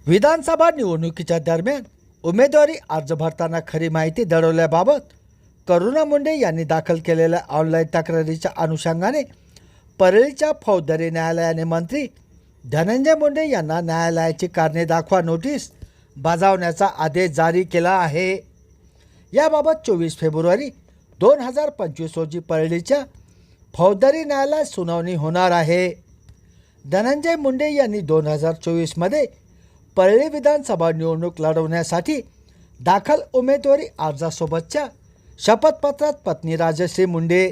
विधानसभा निवडणुकीच्या दरम्यान उमेदवारी अर्ज भरताना खरी माहिती दडवल्याबाबत करुणा मुंडे यांनी दाखल केलेल्या ऑनलाईन तक्रारीच्या अनुषंगाने परळीच्या फौजदारी न्यायालयाने मंत्री धनंजय मुंडे यांना न्यायालयाची कारणे दाखवा नोटीस बजावण्याचा आदेश जारी केला आहे। याबाबत 24 फेब्रुवारी 2025 रोजी परळीच्या फौजदारी न्यायालयात सुनावणी होणार आहे। धनंजय मुंडे यांनी 2024 मध्ये परळी विधानसभा निवडणूक लढवण्यासाठी दाखल उमेदवारी अर्जासोबतच्या शपथपत्रात पत्नी राजश्री मुंडे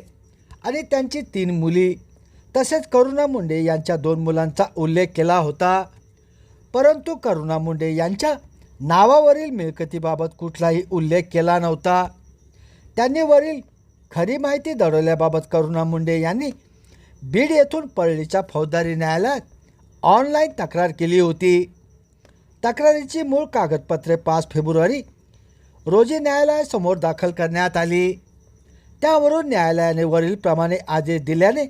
आणि त्यांची 3 मुली तसेच करुणा मुंडे यांच्या 2 मुलांचा उल्लेख केला होता। परंतु करुणा मुंडे यांच्या नावावरील मिळकतीबाबत कुठलाही उल्लेख केला नव्हता। त्यांनी वरील खरी माहिती दडवल्याबाबत करुणा मुंडे यांनी बीड येथून परळीच्या फौजदारी न्यायालयात ऑनलाईन तक्रार केली होती। तक्रारीची मूळ कागदपत्रे 5 फेब्रुवारी रोजी न्यायालयासमोर दाखल करण्यात आली। त्यावरून न्यायालयाने वरील प्रमाणे आदेश दिल्याने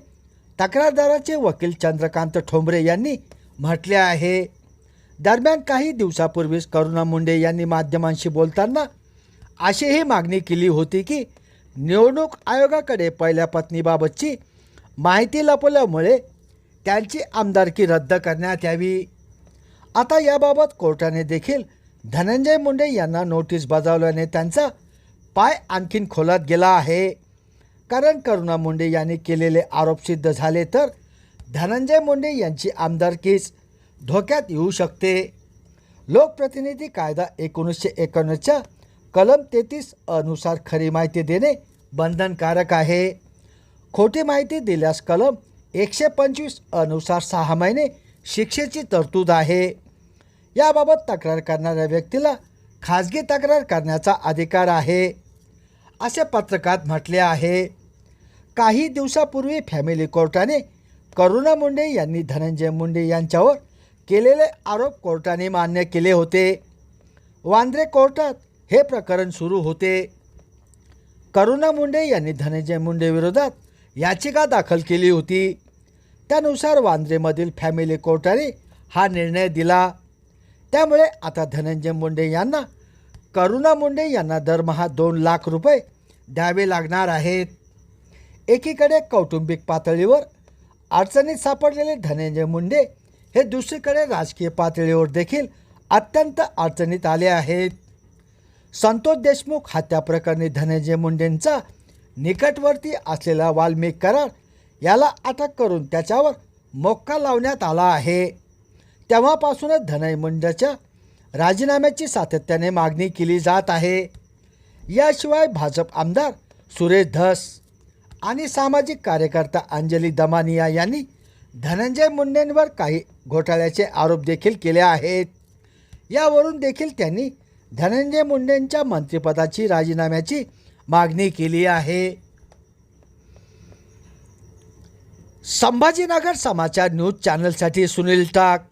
तक्रारदाराचे वकील चंद्रकांत ठोंबरे यांनी म्हटले आहे। दरम्यान काही दिवसापूर्वीच करुणा मुंडे यांनी माध्यमांशी बोलताना अशीही मागणी केली होती की निवडणूक आयोगाकडे पहिल्या पत्नीबाबतची माहिती लपवल्यामुळे त्यांची आमदारकी रद्द करण्यात यावी। आता याबाबत कोर्टाने देखील धनंजय मुंडे यांना नोटीस बजावल्याने त्यांचा पाय आणखीन खोलात गेला आहे। कारण करुणा मुंडे यांनी केलेले आरोप सिद्ध झाले तर धनंजय मुंडे यांची आमदारकीच धोक्यात येऊ शकते। लोकप्रतिनिधी कायदा 1951च्या कलम 33 अनुसार खरी माहिती देणे बंधनकारक आहे। खोटी माहिती दिल्यास कलम 125 अनुसार 6 महिने शिक्षेची तरतूद आहे। याबाबत तक्रार करणाऱ्या व्यक्तीला खाजगी तक्रार करण्याचा अधिकार आहे असे पत्रकात म्हटले आहे। काही दिवसापूर्वी फॅमिली कोर्टाने करुणा मुंडे यांनी धनंजय मुंडे यांच्यावर केलेले आरोप कोर्टाने मान्य केले होते। वांद्रे कोर्टात हे प्रकरण सुरू होते। करुणा मुंडे यांनी धनंजय मुंडे विरोधात याचिका दाखल केली होती। त्यानुसार वांद्रेमधील फॅमिली कोर्टाने हा निर्णय दिला। त्यामुळे आता धनंजय मुंडे यांना करुणा मुंडे यांना दरमहा 2 लाख रुपये द्यावे लागणार आहेत। एकीकडे कौटुंबिक पातळीवर अडचणीत सापडलेले धनंजय मुंडे हे दुसरीकडे राजकीय पातळीवर देखील अत्यंत अडचणीत आले आहेत। संतोष देशमुख हत्या प्रकरणी धनंजय मुंडेंचा निकटवर्ती असलेला वाल्मिक कराड याला अटक करून त्याच्यावर मोक्का लावण्यात आला आहे। तेव्हापासूनच धनंजय मुंडेच्या राजीनाम्याची सातत्याने मागणी केली जात आहे। याशिवाय भाजप आमदार सुरेश धस आणि सामाजिक कार्यकर्ता अंजली दमानिया यांनी धनंजय मुंडेंवर काही घोटाळ्याचे आरोप देखील केले आहेत। यावरून देखील त्यांनी धनंजय मुंडेंच्या मंत्रिपदाची राजीनाम्याची मागणी केली आहे। संभाजीनगर समाचार न्यूज चॅनलसाठी सुनील टाक।